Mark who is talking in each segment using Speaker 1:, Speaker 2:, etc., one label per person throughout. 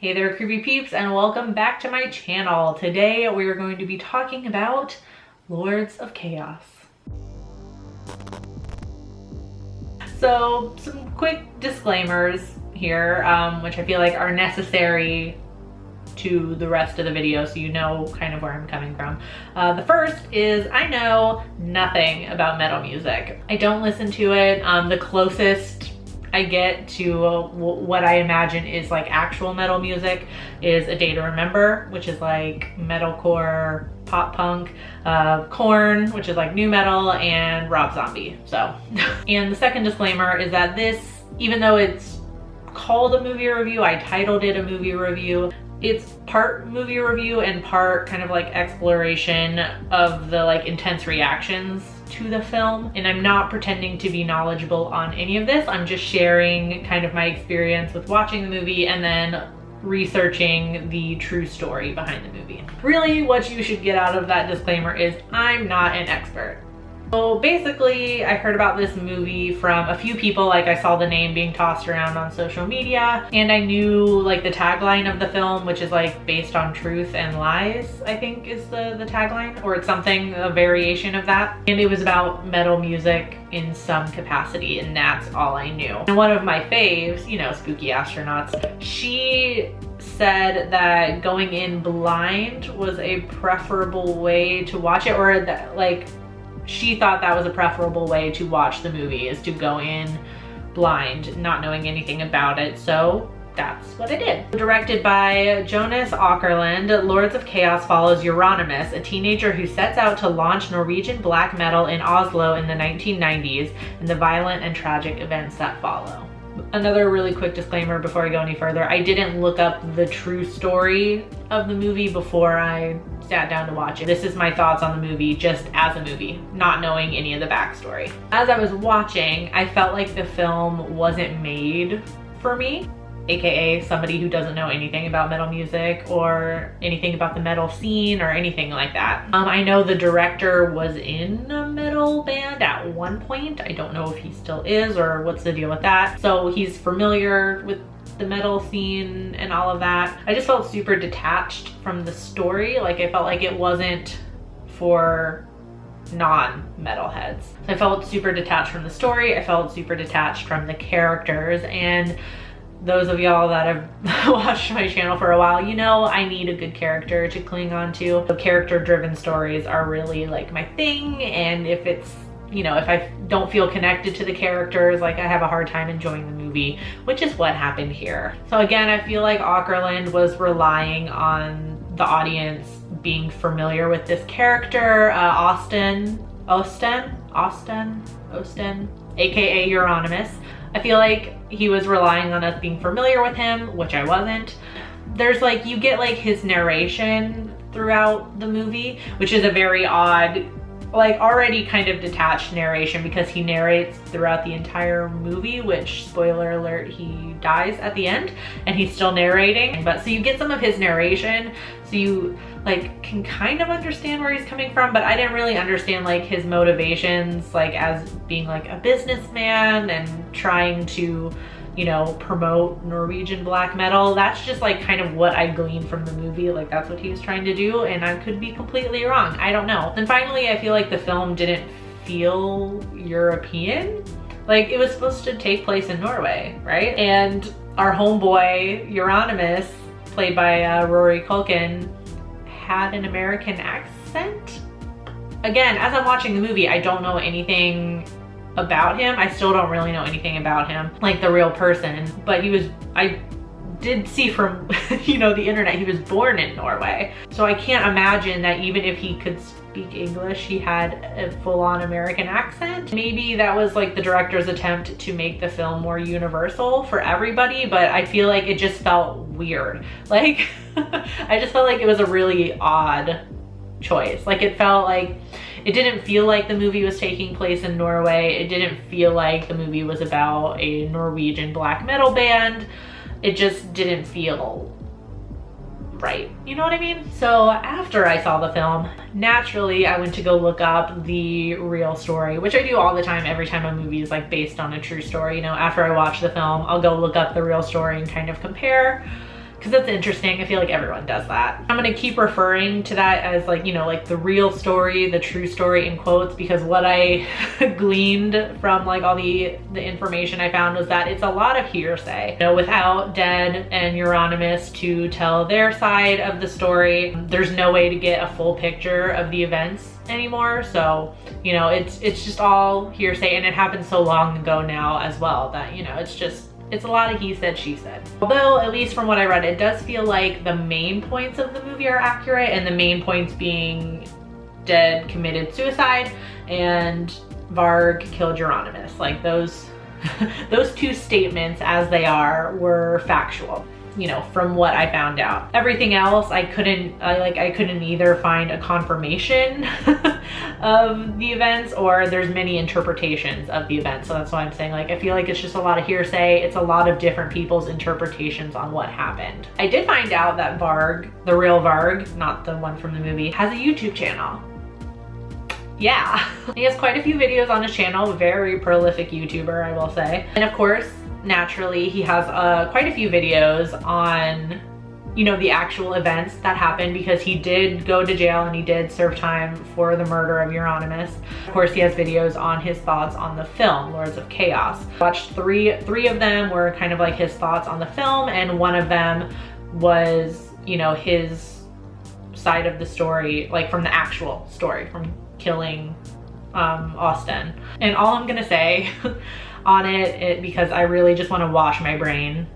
Speaker 1: Hey there, creepy peeps, and welcome back to my channel. Today we are going to be talking about Lords of Chaos. So some quick disclaimers here, which I feel like are necessary to the rest of the video so you know kind of where I'm coming from. The first is I know nothing about metal music. I don't listen to it. The closest I get to what I imagine is like actual metal music is A Day to Remember, which is like metalcore, pop punk, Korn, which is like new metal, and Rob Zombie. So, and the second disclaimer is that this, even though it's called a movie review, I titled it a movie review, it's part movie review and part kind of like exploration of the like intense reactions to the film. And I'm not pretending to be knowledgeable on any of this. I'm just sharing kind of my experience with watching the movie and then researching the true story behind the movie. Really, what you should get out of that disclaimer is I'm not an expert. So basically, I heard about this movie from a few people. Like, I saw the name being tossed around on social media, and I knew like the tagline of the film, which is like based on truth and lies, I think is the tagline, or it's something, a variation of that. And it was about metal music in some capacity, and that's all I knew. And one of my faves, you know, Spooky Astronauts, she said that going in blind was a preferable way to watch it, or that like, she thought that was a preferable way to watch the movie, is to go in blind, not knowing anything about it. So that's what I did. Directed by Jonas Åkerlund, Lords of Chaos follows Euronymous, a teenager who sets out to launch Norwegian black metal in Oslo in the 1990s, and the violent and tragic events that follow. Another really quick disclaimer before I go any further, I didn't look up the true story of the movie before I sat down to watch it. This is my thoughts on the movie just as a movie, not knowing any of the backstory. As I was watching, I felt like the film wasn't made for me, aka somebody who doesn't know anything about metal music or anything about the metal scene or anything like that. I know the director was in a metal band at one point. I don't know if he still is or what's the deal with that. So he's familiar with the metal scene and all of that. I just felt super detached from the story. Like, I felt like it wasn't for non-metalheads. So I felt super detached from the story. I felt super detached from the characters, and those of y'all that have watched my channel for a while, you know I need a good character to cling on to. So character-driven stories are really like my thing, and if it's, you know, if I don't feel connected to the characters, like I have a hard time enjoying the movie, which is what happened here. So again, I feel like Åkerlund was relying on the audience being familiar with this character, Osten, aka Euronymous. I feel like he was relying on us being familiar with him, which I wasn't. There's like, you get like his narration throughout the movie, which is a very odd, like already kind of detached narration, because he narrates throughout the entire movie, which, spoiler alert, he dies at the end and he's still narrating. But so you get some of his narration, so you like can kind of understand where he's coming from, but I didn't really understand like his motivations, like as being like a businessman and trying to, you know, promote Norwegian black metal. That's just like kind of what I gleaned from the movie. Like, that's what he was trying to do, and I could be completely wrong. I don't know. And finally, I feel like the film didn't feel European. Like, it was supposed to take place in Norway, right? And our homeboy, Euronymous, played by Rory Culkin, had an American accent. Again, as I'm watching the movie, I don't know anything about him. I still don't really know anything about him, like the real person, but I did see from, you know, the internet, he was born in Norway. So I can't imagine that even if he could speak English, he had a full-on American accent. Maybe that was like the director's attempt to make the film more universal for everybody, but I feel like it just felt weird. Like, I just felt like it was a really odd choice. Like, it felt like, it didn't feel like the movie was taking place in Norway. It didn't feel like the movie was about a Norwegian black metal band. It just didn't feel right. You know what I mean? So after I saw the film, naturally I went to go look up the real story, which I do all the time every time a movie is like based on a true story. You know, after I watch the film, I'll go look up the real story and kind of compare because that's interesting. I feel like everyone does that. I'm gonna keep referring to that as like, you know, like the real story, the true story in quotes, because what I gleaned from like all the information I found was that it's a lot of hearsay. You know, without Dead and Euronymous to tell their side of the story, there's no way to get a full picture of the events anymore. So, you know, it's just all hearsay, and it happened so long ago now as well that, you know, it's a lot of he said, she said. Although, at least from what I read, it does feel like the main points of the movie are accurate, and the main points being Dead committed suicide and Varg killed Euronymous. Like those two statements as they are were factual, you know, from what I found out. Everything else I couldn't either find a confirmation of the events, or there's many interpretations of the events. So that's why I'm saying, like, I feel like it's just a lot of hearsay. It's a lot of different people's interpretations on what happened. I did find out that Varg, the real Varg, not the one from the movie, has a YouTube channel. Yeah, he has quite a few videos on his channel, very prolific YouTuber, I will say. And of course, naturally, he has quite a few videos on, you know, the actual events that happened, because he did go to jail and he did serve time for the murder of Euronymous. Of course, he has videos on his thoughts on the film, Lords of Chaos. I watched three of them were kind of like his thoughts on the film, and one of them was, you know, his side of the story, like from the actual story, from killing Austin. And all I'm gonna say on it, because I really just want to wash my brain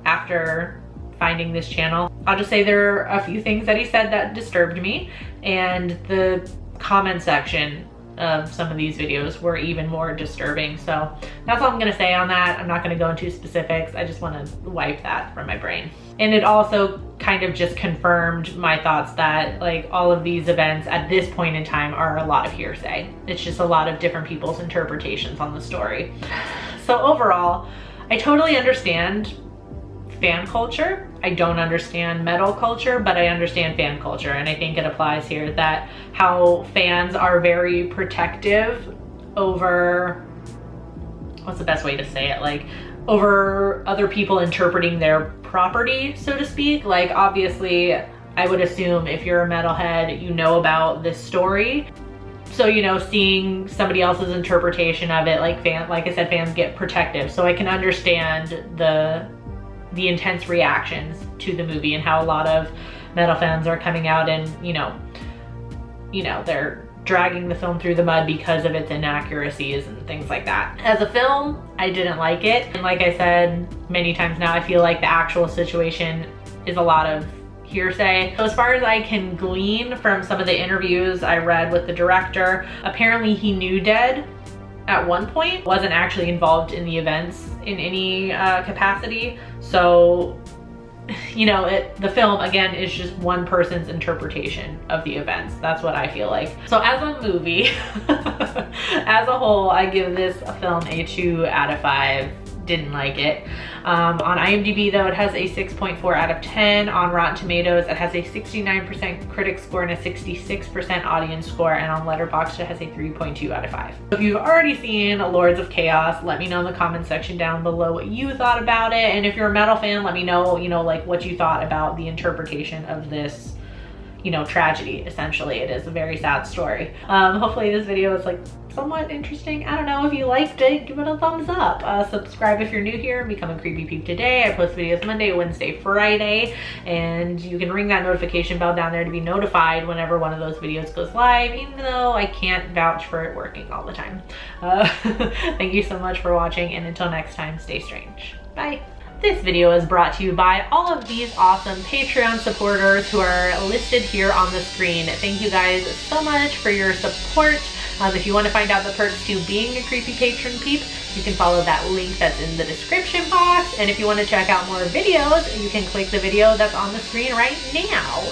Speaker 1: after finding this channel, I'll just say there are a few things that he said that disturbed me, and the comment section of some of these videos were even more disturbing. So that's all I'm gonna say on that. I'm not gonna go into specifics. I just want to wipe that from my brain. And it also kind of just confirmed my thoughts that, like, all of these events at this point in time are a lot of hearsay. It's just a lot of different people's interpretations on the story. So overall, I totally understand fan culture. I don't understand metal culture, but I understand fan culture, and I think it applies here, that how fans are very protective over, what's the best way to say it, like over other people interpreting their property, so to speak. Like, obviously, I would assume if you're a metalhead, you know about this story. So, you know, seeing somebody else's interpretation of it, like I said, fans get protective. So I can understand the intense reactions to the movie, and how a lot of metal fans are coming out and, you know, they're dragging the film through the mud because of its inaccuracies and things like that. As a film, I didn't like it. And like I said many times now, I feel like the actual situation is a lot of hearsay. So as far as I can glean from some of the interviews I read with the director, apparently he knew Dead at one point, wasn't actually involved in the events in any capacity. So, you know, the film, again, is just one person's interpretation of the events. That's what I feel like. So as a movie, as a whole, I give this film a 2 out of 5. Didn't like it. On IMDb, though, it has a 6.4 out of 10. On Rotten Tomatoes, it has a 69% critic score and a 66% audience score. And on Letterboxd, it has a 3.2 out of 5. If you've already seen Lords of Chaos, let me know in the comment section down below what you thought about it. And if you're a metal fan, let me know, you know, like what you thought about the interpretation of this, you know, tragedy. Essentially, it is a very sad story. Hopefully this video was like somewhat interesting. I don't know. If you liked it, give it a thumbs up. Subscribe if you're new here and become a Creepy Peep today. I post videos Monday, Wednesday, Friday, and you can ring that notification bell down there to be notified whenever one of those videos goes live, even though I can't vouch for it working all the time. Thank you so much for watching, and until next time, stay strange. Bye. This video is brought to you by all of these awesome Patreon supporters who are listed here on the screen. Thank you guys so much for your support. If you want to find out the perks to being a Creepy Patron Peep, you can follow that link that's in the description box. And if you want to check out more videos, you can click the video that's on the screen right now.